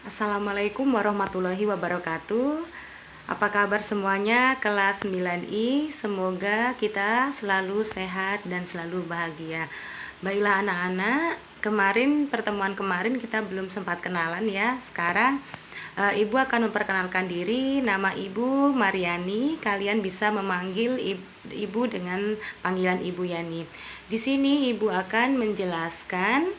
Assalamualaikum warahmatullahi wabarakatuh. Apa kabar semuanya kelas 9I? Semoga kita selalu sehat dan selalu bahagia. Baiklah anak-anak, pertemuan kemarin kita belum sempat kenalan ya. Sekarang Ibu akan memperkenalkan diri. Nama Ibu Mariani. Kalian bisa memanggil Ibu dengan panggilan Ibu Yani. Di sini Ibu akan menjelaskan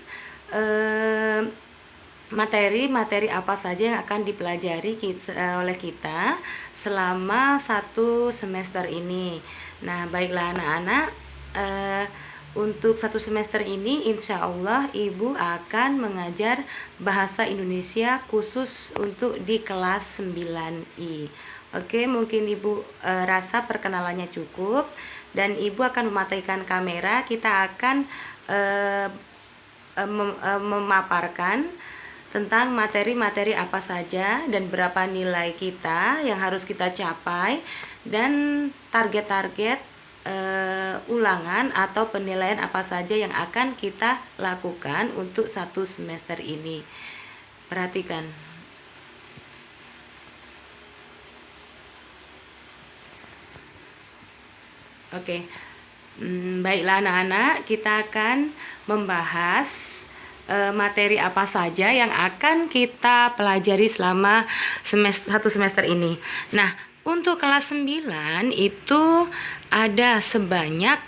materi-materi apa saja yang akan dipelajari oleh kita selama satu semester ini. Nah, baiklah anak-anak, untuk satu semester ini insya Allah Ibu akan mengajar bahasa Indonesia khusus untuk di kelas 9I. Oke, mungkin Ibu rasa perkenalannya cukup dan Ibu akan mematikan kamera. Kita akan memaparkan tentang materi-materi apa saja dan berapa nilai kita yang harus kita capai dan target-target ulangan atau penilaian apa saja yang akan kita lakukan untuk satu semester ini. Perhatikan. Oke. Baiklah anak-anak, kita akan membahas materi apa saja yang akan kita pelajari selama satu semester ini. Nah, untuk kelas 9 itu ada sebanyak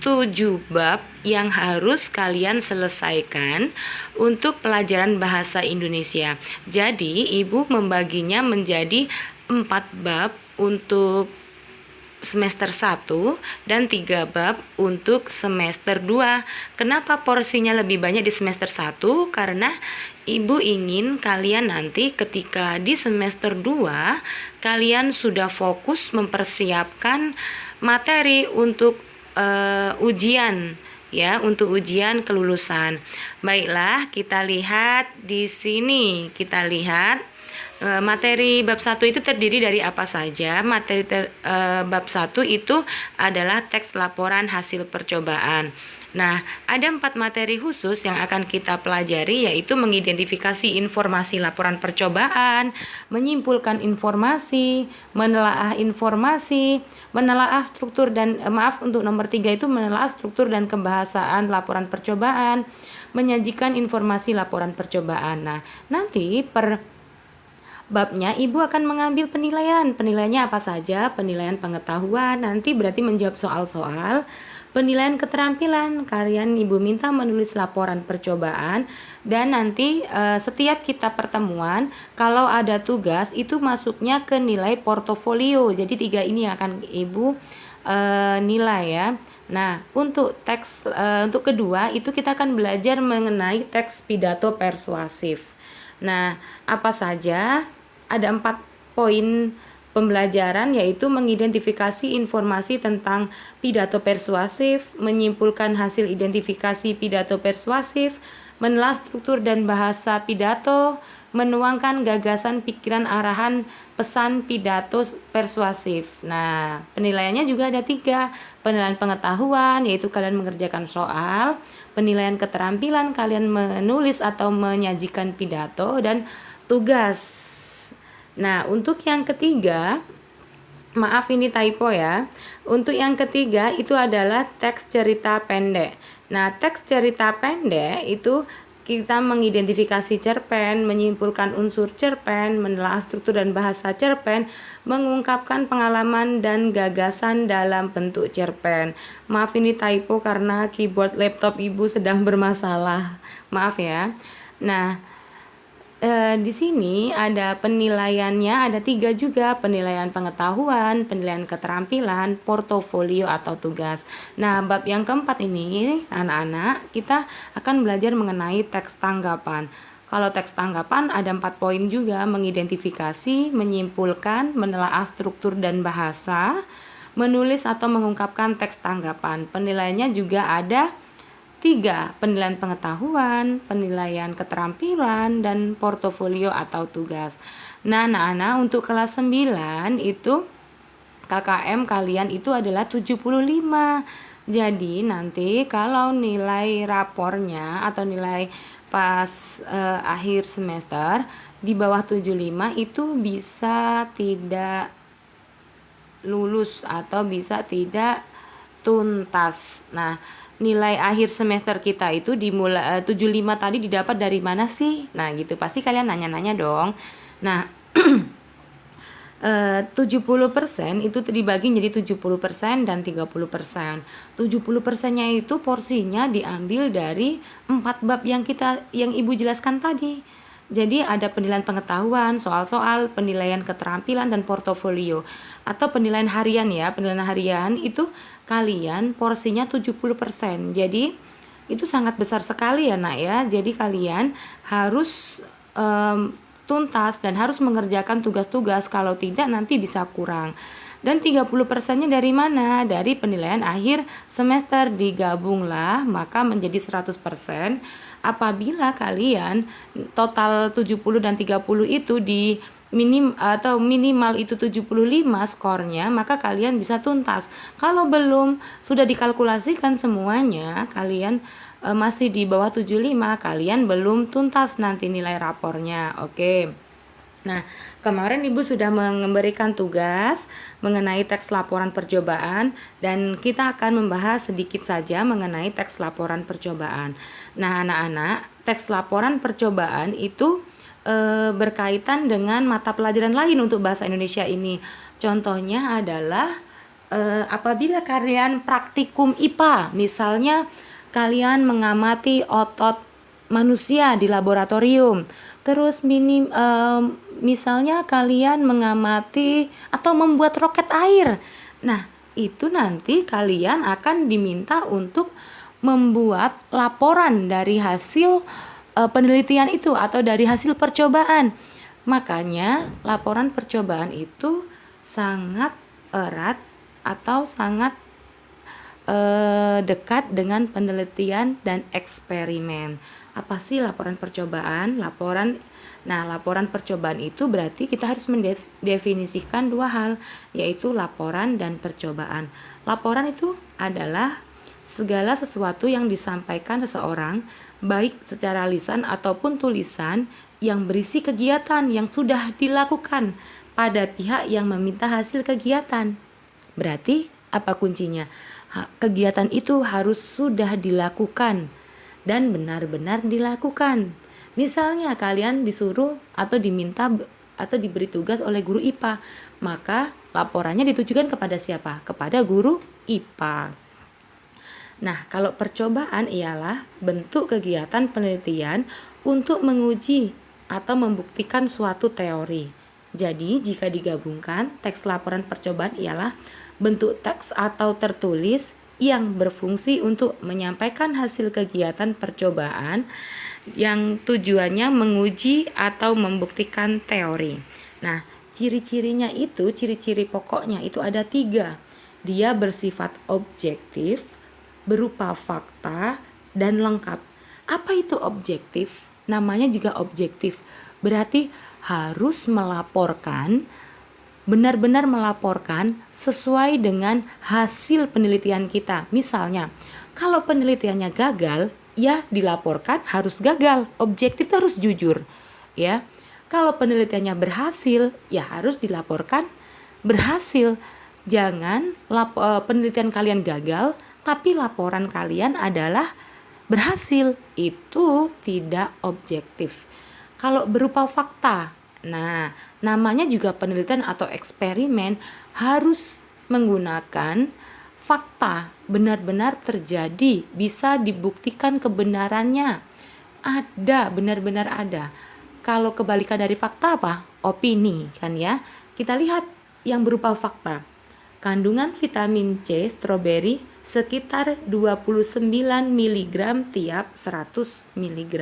7 bab yang harus kalian selesaikan untuk pelajaran bahasa Indonesia. Jadi, Ibu membaginya menjadi 4 bab untuk semester 1 dan 3 bab untuk semester 2. Kenapa porsinya lebih banyak di semester 1? Karena Ibu ingin kalian nanti ketika di semester 2 kalian sudah fokus mempersiapkan materi untuk ujian ya, untuk ujian kelulusan. Baiklah, kita lihat di sini. Kita lihat materi bab 1 itu terdiri dari apa saja? Bab 1 itu adalah teks laporan hasil percobaan. Nah, ada 4 materi khusus yang akan kita pelajari, yaitu mengidentifikasi informasi laporan percobaan, menyimpulkan informasi, menelaah informasi, menelaah struktur dan untuk nomor 3 itu menelaah struktur dan kebahasaan laporan percobaan, menyajikan informasi laporan percobaan. Nah, nanti per babnya Ibu akan mengambil penilaian. Penilaiannya apa saja? Penilaian pengetahuan, nanti berarti menjawab soal-soal. Penilaian keterampilan, kalian Ibu minta menulis laporan percobaan. Dan nanti setiap kita pertemuan, kalau ada tugas itu masuknya ke nilai portofolio. Jadi 3 ini yang akan Ibu nilai ya. Nah, untuk teks untuk kedua itu kita akan belajar mengenai teks pidato persuasif. Nah, apa saja? Ada 4 poin pembelajaran, yaitu mengidentifikasi informasi tentang pidato persuasif, menyimpulkan hasil identifikasi pidato persuasif, menelaah struktur dan bahasa pidato, menuangkan gagasan, pikiran, arahan, pesan pidato persuasif. Nah, penilaiannya juga ada 3. Penilaian pengetahuan, yaitu kalian mengerjakan soal. Penilaian keterampilan, kalian menulis atau menyajikan pidato. Dan tugas. Nah, untuk yang ketiga, maaf ini typo ya. Untuk yang ketiga itu adalah teks cerita pendek. Nah, teks cerita pendek itu kita mengidentifikasi cerpen, menyimpulkan unsur cerpen, menelaah struktur dan bahasa cerpen, mengungkapkan pengalaman dan gagasan dalam bentuk cerpen. Maaf ini typo karena keyboard laptop Ibu sedang bermasalah. Maaf ya. Nah, di sini ada penilaiannya, ada 3 juga, penilaian pengetahuan, penilaian keterampilan, portofolio atau tugas. Nah, bab yang keempat ini anak-anak kita akan belajar mengenai teks tanggapan. Kalau teks tanggapan ada 4 poin juga, mengidentifikasi, menyimpulkan, menelaah struktur dan bahasa, menulis atau mengungkapkan teks tanggapan. Penilaiannya juga ada 3, penilaian pengetahuan, penilaian keterampilan, dan portofolio atau tugas. Nah, anak-anak untuk kelas 9 itu KKM kalian itu adalah 75. Jadi nanti kalau nilai rapornya atau nilai pas akhir semester di bawah 75 itu bisa tidak lulus atau bisa tidak tuntas. Nah, nilai akhir semester kita itu dimulai 75 tadi didapat dari mana sih? Nah, gitu. Pasti kalian nanya-nanya dong. Nah, 70% itu dibagi jadi 70% dan 30%. 70%-nya itu porsinya diambil dari 4 bab yang Ibu jelaskan tadi. Jadi ada penilaian pengetahuan, soal-soal, penilaian keterampilan dan portofolio atau penilaian harian ya. Penilaian harian itu kalian porsinya 70%. Jadi itu sangat besar sekali ya, Nak ya. Jadi kalian harus tuntas dan harus mengerjakan tugas-tugas, kalau tidak nanti bisa kurang. Dan 30%-nya dari mana? Dari penilaian akhir semester, digabunglah maka menjadi 100%. Apabila kalian total 70 dan 30 itu di minimal itu 75 skornya, maka kalian bisa tuntas. Kalau belum sudah dikalkulasikan semuanya, kalian masih di bawah 75, kalian belum tuntas nanti nilai rapornya. Oke. Nah, kemarin Ibu sudah memberikan tugas mengenai teks laporan percobaan dan kita akan membahas sedikit saja mengenai teks laporan percobaan. Nah, anak-anak, teks laporan percobaan itu berkaitan dengan mata pelajaran lain untuk bahasa Indonesia ini. Contohnya adalah apabila kalian praktikum IPA, misalnya kalian mengamati otot manusia di laboratorium. Terus misalnya kalian mengamati atau membuat roket air. Nah, itu nanti kalian akan diminta untuk membuat laporan dari hasil penelitian itu atau dari hasil percobaan. Makanya laporan percobaan itu sangat erat atau sangat dekat dengan penelitian dan eksperimen. Apa sih laporan percobaan? Laporan percobaan itu berarti kita harus mendefinisikan dua hal, yaitu laporan dan percobaan. Laporan itu adalah segala sesuatu yang disampaikan seseorang, baik secara lisan ataupun tulisan, yang berisi kegiatan yang sudah dilakukan pada pihak yang meminta hasil kegiatan. Berarti apa kuncinya? Kegiatan itu harus sudah dilakukan dan benar-benar dilakukan. Misalnya kalian disuruh atau diminta atau diberi tugas oleh guru IPA, maka laporannya ditujukan kepada siapa? Kepada guru IPA. Nah, kalau percobaan ialah bentuk kegiatan penelitian untuk menguji atau membuktikan suatu teori. Jadi, jika digabungkan, teks laporan percobaan ialah bentuk teks atau tertulis yang berfungsi untuk menyampaikan hasil kegiatan percobaan yang tujuannya menguji atau membuktikan teori. Nah, ciri-cirinya itu, ciri-ciri pokoknya itu ada 3. Dia bersifat objektif, berupa fakta, dan lengkap. Apa itu objektif? Namanya juga objektif. Berarti harus melaporkan, benar-benar melaporkan sesuai dengan hasil penelitian kita. Misalnya, kalau penelitiannya gagal, ya dilaporkan harus gagal. Objektif harus jujur, ya. Kalau penelitiannya berhasil, ya harus dilaporkan berhasil. Jangan penelitian kalian gagal, tapi laporan kalian adalah berhasil. Itu tidak objektif. Kalau berupa fakta, nah namanya juga penelitian atau eksperimen, harus menggunakan fakta, benar-benar terjadi, bisa dibuktikan kebenarannya, ada, benar-benar ada. Kalau kebalikan dari fakta apa? Opini, kan ya. Kita lihat yang berupa fakta. Kandungan vitamin C stroberi sekitar 29 mg tiap 100 mg.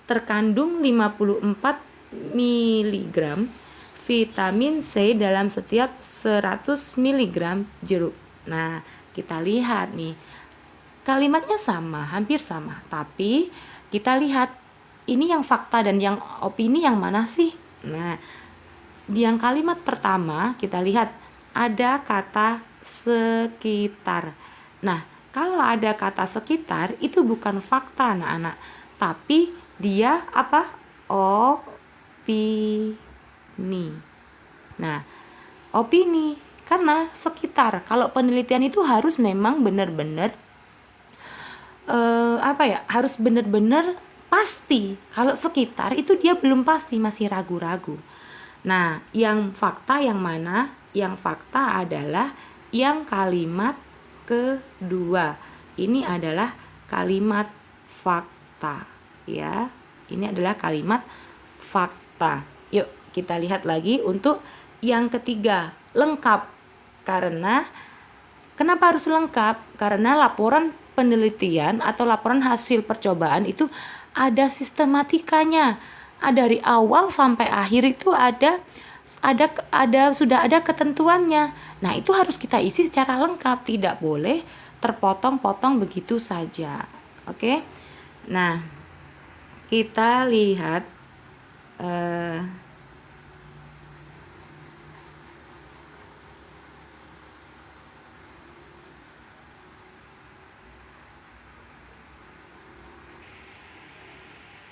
Terkandung 54 mg vitamin C dalam setiap 100 mg jeruk. Nah, kita lihat nih. Kalimatnya sama, hampir sama, tapi kita lihat ini yang fakta dan yang opini yang mana sih? Nah, di yang kalimat pertama kita lihat ada kata sekitar. Nah, kalau ada kata sekitar itu bukan fakta, anak-anak, tapi dia apa? Opini. Nah, opini karena sekitar. Kalau penelitian itu harus memang benar-benar harus benar-benar pasti. Kalau sekitar itu dia belum pasti, masih ragu-ragu. Nah, yang fakta yang mana? Yang fakta adalah yang kalimat kedua. Ini adalah kalimat fakta, ya. Ini adalah kalimat fakta. Yuk, kita lihat lagi untuk yang ketiga, lengkap. Karena kenapa harus lengkap? Karena laporan penelitian atau laporan hasil percobaan itu ada sistematikanya. Dari awal sampai akhir itu sudah ada ketentuannya. Nah, itu harus kita isi secara lengkap, tidak boleh terpotong-potong begitu saja. Oke. Nah, kita lihat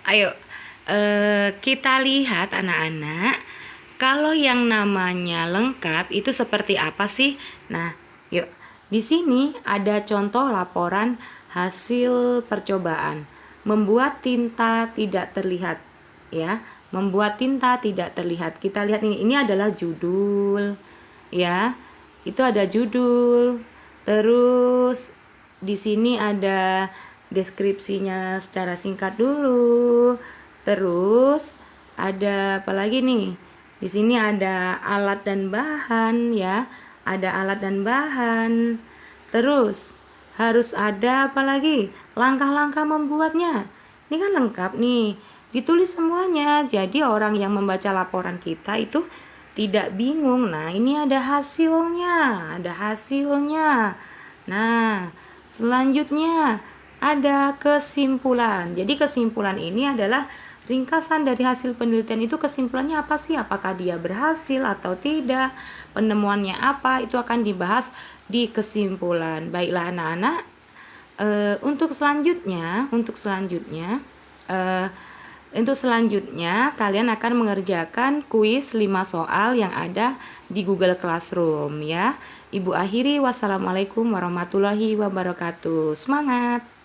ayo kita lihat anak-anak, kalau yang namanya lengkap itu seperti apa sih? Nah, yuk. Di sini ada contoh laporan hasil percobaan. Membuat tinta tidak terlihat, ya. Membuat tinta tidak terlihat. Kita lihat ini adalah judul, ya. Itu ada judul. Terus di sini ada deskripsinya secara singkat dulu. Terus ada apa lagi nih? Di sini ada alat dan bahan, ya. Ada alat dan bahan. Terus harus ada apa lagi? Langkah-langkah membuatnya. Ini kan lengkap nih. Ditulis semuanya. Jadi orang yang membaca laporan kita itu tidak bingung. Nah, ini ada hasilnya. Ada hasilnya. Nah, selanjutnya ada kesimpulan. Jadi kesimpulan ini adalah ringkasan dari hasil penelitian itu. Kesimpulannya apa sih? Apakah dia berhasil atau tidak? Penemuannya apa? Itu akan dibahas di kesimpulan. Baiklah anak-anak, untuk selanjutnya kalian akan mengerjakan kuis 5 soal yang ada di Google Classroom, ya. Ibu akhiri, wassalamualaikum warahmatullahi wabarakatuh. Semangat!